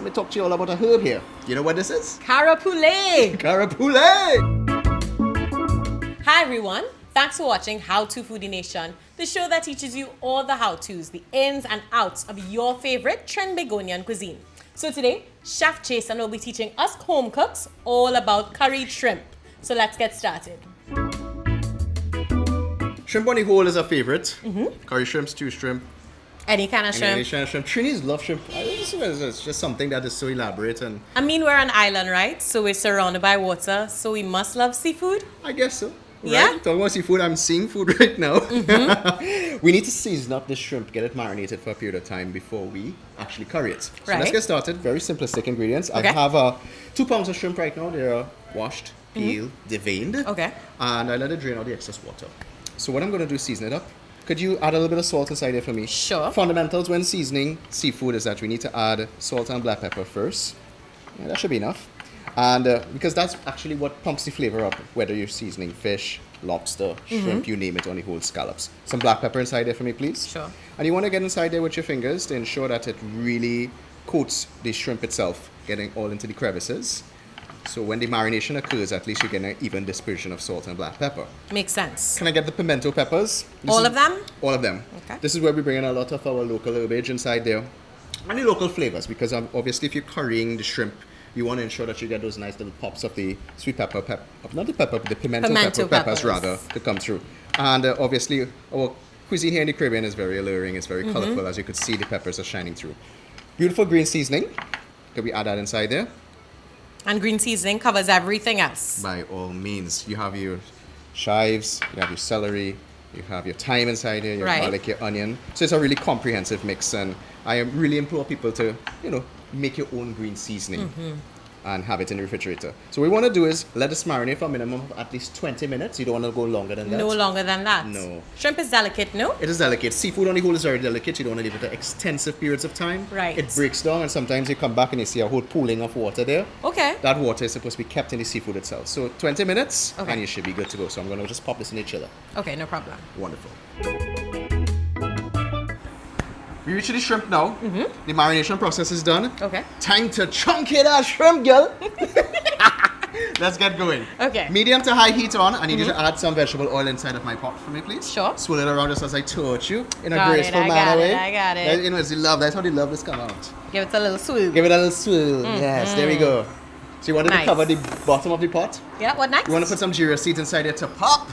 let me talk to you all about a herb here. You know what this is? Carapulé! Carapulé! Hi everyone, thanks for watching How To Foodie Nation, the show that teaches you all the how-tos, the ins and outs of your favorite Trinbagonian cuisine. So today, Chef Jason will be teaching us home cooks all about curried shrimp. So let's get started. Shrimp on the whole is a favorite. Curry shrimp, stew shrimp. Any kind of shrimp. Any kind of shrimp. Trinis love shrimp. It's just something that is so elaborate, and I mean, we're an island, right? So we're surrounded by water, so we must love seafood. I guess so. Yeah? Right? Talking about seafood, I'm seeing food right now. We need to season up the shrimp, get it marinated for a period of time before we actually curry it. So let's get started. Very simplistic ingredients. Okay. I have 2 pounds of shrimp right now. They're washed, peeled, deveined. Okay. And I let it drain out the excess water. So what I'm going to do is season it up. Could you add a little bit of salt inside there for me? Sure. Fundamentals when seasoning seafood is that we need to add salt and black pepper first. Yeah, that should be enough. And because that's actually what pumps the flavor up, whether you're seasoning fish, lobster, shrimp, you name it, on the whole scallops. Some black pepper inside there for me, please. Sure. And you want to get inside there with your fingers to ensure that it really coats the shrimp itself, getting all into the crevices. So when the marination occurs, at least you get an even dispersion of salt and black pepper. Makes sense. Can I get the pimento peppers? All of them? All of them. Okay. This is where we bring in a lot of our local herbage inside there. And the local flavors, because obviously if you're currying the shrimp, you want to ensure that you get those nice little pops of the sweet pepper, not the pepper, but the pimento peppers peppers rather, to come through. And obviously our cuisine here in the Caribbean is very alluring, it's very colorful, as you could see the peppers are shining through. Beautiful green seasoning. Can we add that inside there? And green seasoning covers everything else. By all means. You have your chives, you have your celery, you have your thyme inside here, your garlic, your onion. So it's a really comprehensive mix, and I really implore people to, make your own green seasoning and have it in the refrigerator. So what we want to do is let this marinate for a minimum of at least 20 minutes. You don't want to go longer than that. No longer than that. No. Shrimp is delicate, no? It is delicate. Seafood on the whole is very delicate. You don't want to leave it for extensive periods of time. Right. It breaks down, and sometimes you come back and you see a whole pooling of water there. Okay. That water is supposed to be kept in the seafood itself. So 20 minutes, Okay. and you should be good to go. So I'm going to just pop this in the chiller. Okay, no problem. Wonderful. We reach the shrimp now. The marination process is done. Okay. Time to chunky that shrimp, girl. Let's get going. Okay. Medium to high heat on. I need you to add some vegetable oil inside of my pot for me, please. Sure. Swirl it around just as I taught you in a Got it, graceful I manner got it, way. I got it. It's the love. That's how the love is come out. Give it a little swoop. Give it a little swirl. Yes, there we go. So you wanted to Nice. cover the bottom of the pot. Yeah, what next? You want to put some Geera seeds inside there to pop.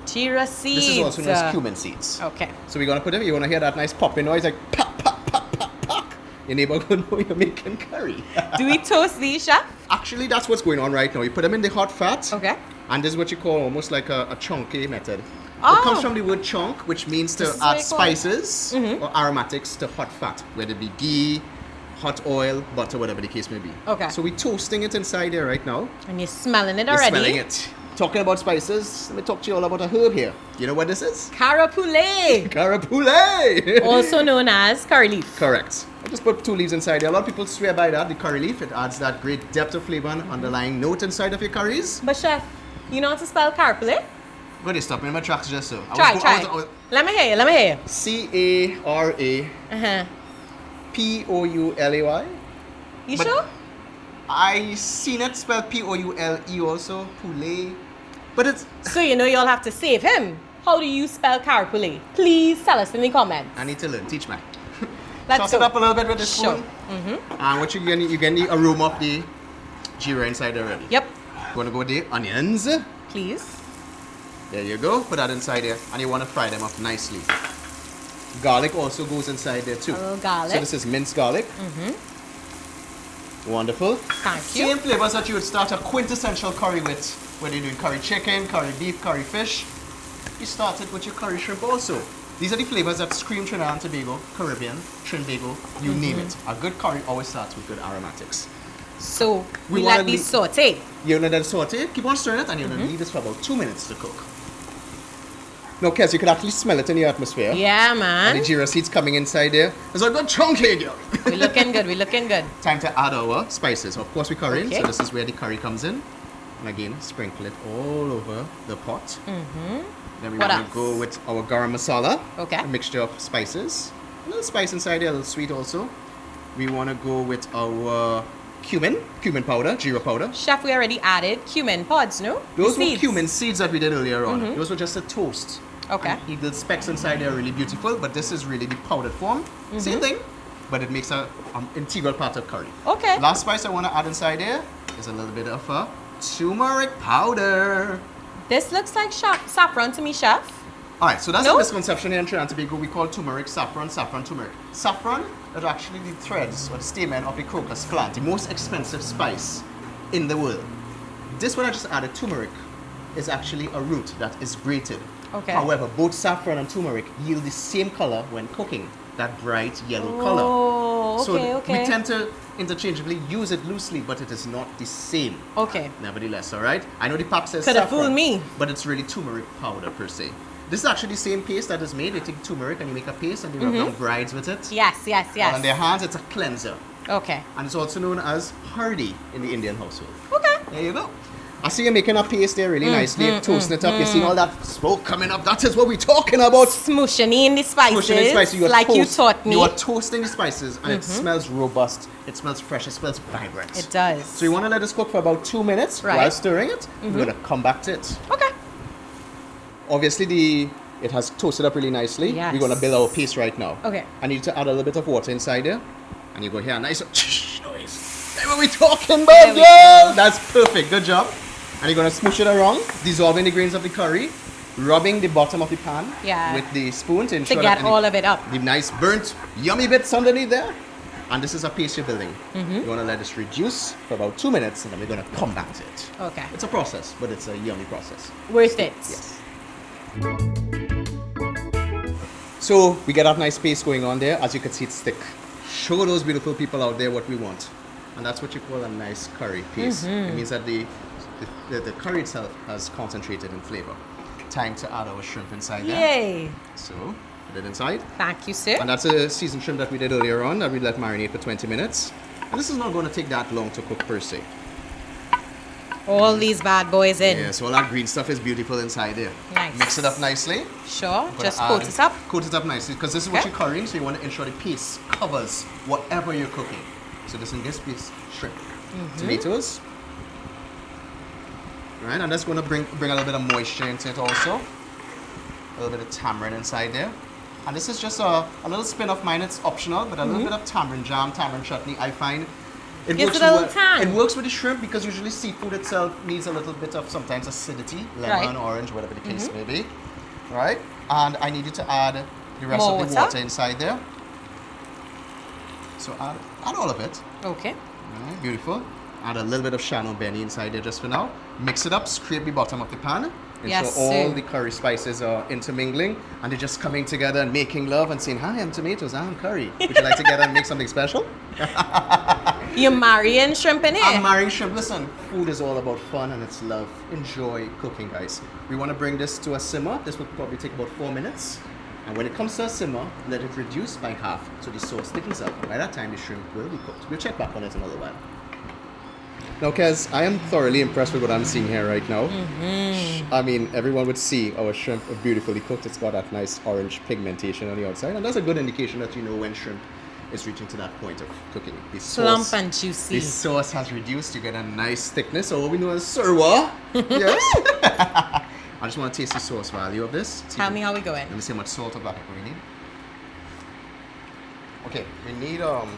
Geera seeds. This is also known as cumin seeds. Okay. So we're gonna put it. You wanna hear that nice popping noise, like pop, pop, pop, pop, pop. Your neighbor gonna know you're making curry. Do we toast these, chef? Actually, that's what's going on right now. You put them in the hot fat. Okay. And this is what you call almost like a chunky method. Oh. It comes from the word chunk, which means to This is what add you call it. spices or aromatics to hot fat, whether it be ghee, hot oil, butter, whatever the case may be. Okay. So we're toasting it inside there right now. And you're smelling it You're already. smelling it. Talking about spices, let me talk to you all about a herb here. You know what this is? Carapulé. Carapulé! Also known as curry leaf. Correct. I just put 2 leaves inside there. A lot of people swear by that, the curry leaf. It adds that great depth of flavor and underlying note inside of your curries. But chef, you know how to spell carapulé? Go to stop me in my tracks just so. Try. Let me hear you. C-A-R-A-P-O-U-L-A-Y. Uh-huh. You But- sure? I seen it spelled P-O-U-L-E also, poulet. But it's, So you know you'll have to save him. How do you spell carapulé? Please tell us in the comments. I need to learn, teach me. Let's Toss go. it up a little bit with the Sure. spoon. And what you get the aroma of the Geera inside already. Yep. You want to go with the onions. Please. There you go. Put that inside there. And you want to fry them up nicely. Garlic also goes inside there too. A little garlic. So this is minced garlic. Wonderful. Thank you. Same flavors that you would start a quintessential curry with. Whether you're doing curry chicken, curry beef, curry fish. You start it with your curry shrimp also. These are the flavors that scream Trinidad and Tobago, Caribbean, Trinbago, you name it. A good curry always starts with good aromatics. So we wanna let these saute. You're gonna then saute it, keep on stirring it, and you're gonna leave this for about 2 minutes to cook. Now, Kez, you can actually smell it in the atmosphere. Yeah, And man. the Geera seeds coming inside there. It's a good chunky, girl. We're looking good. We're looking good. Time to add our spices. Of course, we curry in, Okay. so this is where the curry comes in. And again, sprinkle it all over the pot. Then we What want else? to go with our garam masala. Okay. A mixture of spices. A little spice inside there, a little sweet also. we want to go with our cumin powder, Geera powder. Chef, we already added cumin pods, no? Those The were seeds. cumin seeds that we did earlier on. Those were just a toast. Okay. And the specks inside there are really beautiful, but this is really the powdered form. Same thing, but it makes an integral part of curry. Okay. Last spice I want to add inside there is a little bit of turmeric powder. This looks like saffron to me, Chef. Alright, so that's No? a misconception here in Trinidad and Tobago. We call turmeric saffron, saffron turmeric. Saffron is actually the threads or the stamen of the crocus plant, the most expensive spice in the world. This one I just added, turmeric, is actually a root that is grated. Okay. However, both saffron and turmeric yield the same color when cooking, that bright yellow color. Oh, okay, okay. We tend to interchangeably use it loosely, but it is not the same. Okay. Nevertheless, alright? I know the pack says Coulda saffron, fooled me. but it's really turmeric powder per se. This is actually the same paste that is made. You take turmeric and you make a paste and you rub down brides with it. Yes, yes, yes. And on their hands, it's a cleanser. Okay. And it's also known as hardy in the Indian household. Okay. There you go. I see you making a paste there really nicely, toasting it up. You're seeing all that smoke coming up. That is what we're talking about. Smooshing in the spices, Pushing the spices. you taught me. You are toasting the spices and it smells robust. It smells fresh. It smells vibrant. It does. So you want to let this cook for about 2 minutes Right. while stirring it. We're going to come back to it. Okay. Obviously, it has toasted up really nicely. Yes. We're going to build our paste right now. Okay. I need to add a little bit of water inside there. And you go here, nice noise. That's what we're talking about, There we girl. go. That's perfect. Good job. And you're going to smoosh it around, dissolving the grains of the curry, rubbing the bottom of the pan Yeah. with the spoon to ensure To that get all of it up. the nice burnt, yummy bits underneath there. And this is a paste you're building. You want to let this reduce for about 2 minutes, and then we're going to come back to it. Okay. It's a process, but it's a yummy process. Worth it. Yes. So we get that nice paste going on there. As you can see, it's thick. Show those beautiful people out there what we want. And that's what you call a nice curry paste. It means that the curry itself has concentrated in flavor. Time to add our shrimp inside there. Yay. So put it inside. Thank you, sir. And that's a seasoned shrimp that we did earlier on that we let marinate for 20 minutes. And this is not going to take that long to cook per se. All these bad boys in. Yeah, so all that green stuff is beautiful inside there. Nice. Mix it up nicely. Sure. Gonna Just add- coat it up. Coat it up nicely because this is what Okay. you're currying, so you want to ensure the paste covers whatever you're cooking. So this in this piece, shrimp, tomatoes, right, and that's going to bring a little bit of moisture into it also. A little bit of tamarind inside there, and this is just a little spin of mine. It's optional, but a little bit of tamarind jam, tamarind chutney. I find it Gives works it a little well. tang. It works with the shrimp because usually seafood itself needs a little bit of sometimes acidity, lemon, Right. orange, whatever the case may be. Right, and I needed to add the rest More of the water? water inside there. So add all of it. Okay. Alright, beautiful. Add a little bit of Chadon Beni inside there just for now. Mix it up, scrape the bottom of the pan. Ensure Yes, all sir. the curry spices are intermingling and they're just coming together and making love and saying, hi, I'm tomatoes, I'm curry. Would you like to get and make something special? You're marrying shrimp in I'm here. marrying shrimp. Listen, food is all about fun and it's love. Enjoy cooking, guys. We want to bring this to a simmer. This will probably take about 4 minutes. And when it comes to a simmer, let it reduce by half so the sauce thickens up. By that time, the shrimp will be cooked. We'll check back on it in a little while. Now, Kez, I am thoroughly impressed with what I'm seeing here right now. I mean, everyone would see our shrimp are beautifully cooked. It's got that nice orange pigmentation on the outside. And that's a good indication that you know when shrimp is reaching to that point of cooking. The Plump and juicy. the sauce has reduced. You get a nice thickness, or what we know as surwa. Yes. I just want to taste the sauce value of this. Tell me how we going. Let me see how much salt or black pepper we need. Okay, we need oh,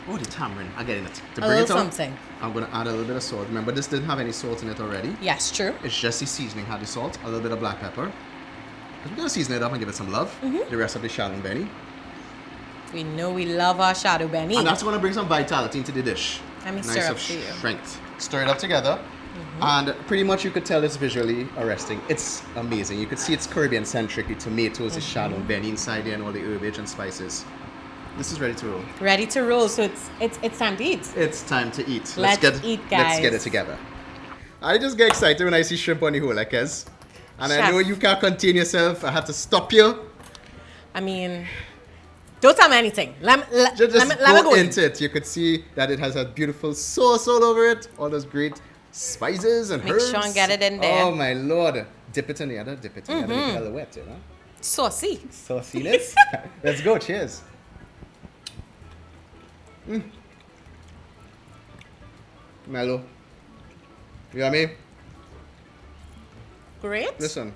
the tamarind. I'm getting it. To A bring it little on, something. I'm gonna add a little bit of salt. Remember, this didn't have any salt in it already. Yes, true. It's just the seasoning had the salt, a little bit of black pepper. We're gonna season it up and give it some love. The rest of the Chadon Beni. We know we love our shadow Beni. And that's gonna bring some vitality into the dish. Let me Nice stir of up for you. strength. Stir it up together. And pretty much you could tell it's visually arresting. It's amazing. You could see it's Caribbean centric, the tomatoes, the Chadon Beni inside there, and all the herbage and spices. This is ready to roll. Ready to roll, so it's time to eat. It's time to eat. Let's eat, Let's guys. get it together. I just get excited when I see shrimp on the whole, like Kez. And I Chef. know you can't contain yourself. I had to stop you. I mean, don't tell me anything. Let me Just go go in. into it. You could see that it has a beautiful sauce all over it. All those great spices and Make herbs. sure and get it in there. Oh my lord. Dip it in the other, dip it in the other. Make it a little wet, you know? Saucy. Sauciness. Let's go. Cheers. Mellow. Yummy. Great. Listen.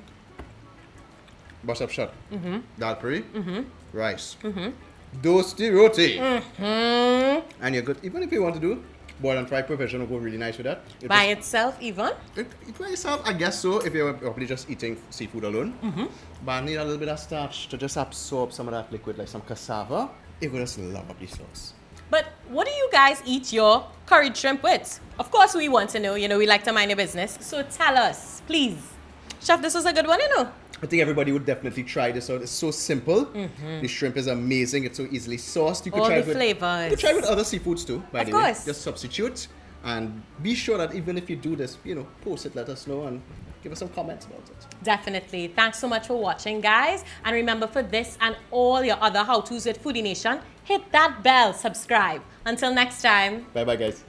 Bust up shot. Dal curry. Rice. Toasty roti. And you're good. Even if you want to do boil and fry provision will go really nice with that. By itself even? It by itself, I guess so, if you're probably just eating seafood alone. But I need a little bit of starch to just absorb some of that liquid, like some cassava. It will just lovely sauce. But what do you guys eat your curried shrimp with? Of course we want to know, we like to mind your business. So tell us, please. Chef, this was a good one, I think everybody would definitely try this out. It's so simple. The shrimp is amazing. It's so easily sauced. You could All try the it with, flavors. You could try it with other seafoods too, by the way. Of course. Just substitute. And be sure that even if you do this, post it, let us know, and give us some comments about it. Definitely. Thanks so much for watching, guys. And remember, for this and all your other how-tos with Foodie Nation, hit that bell, subscribe. Until next time. Bye-bye, guys.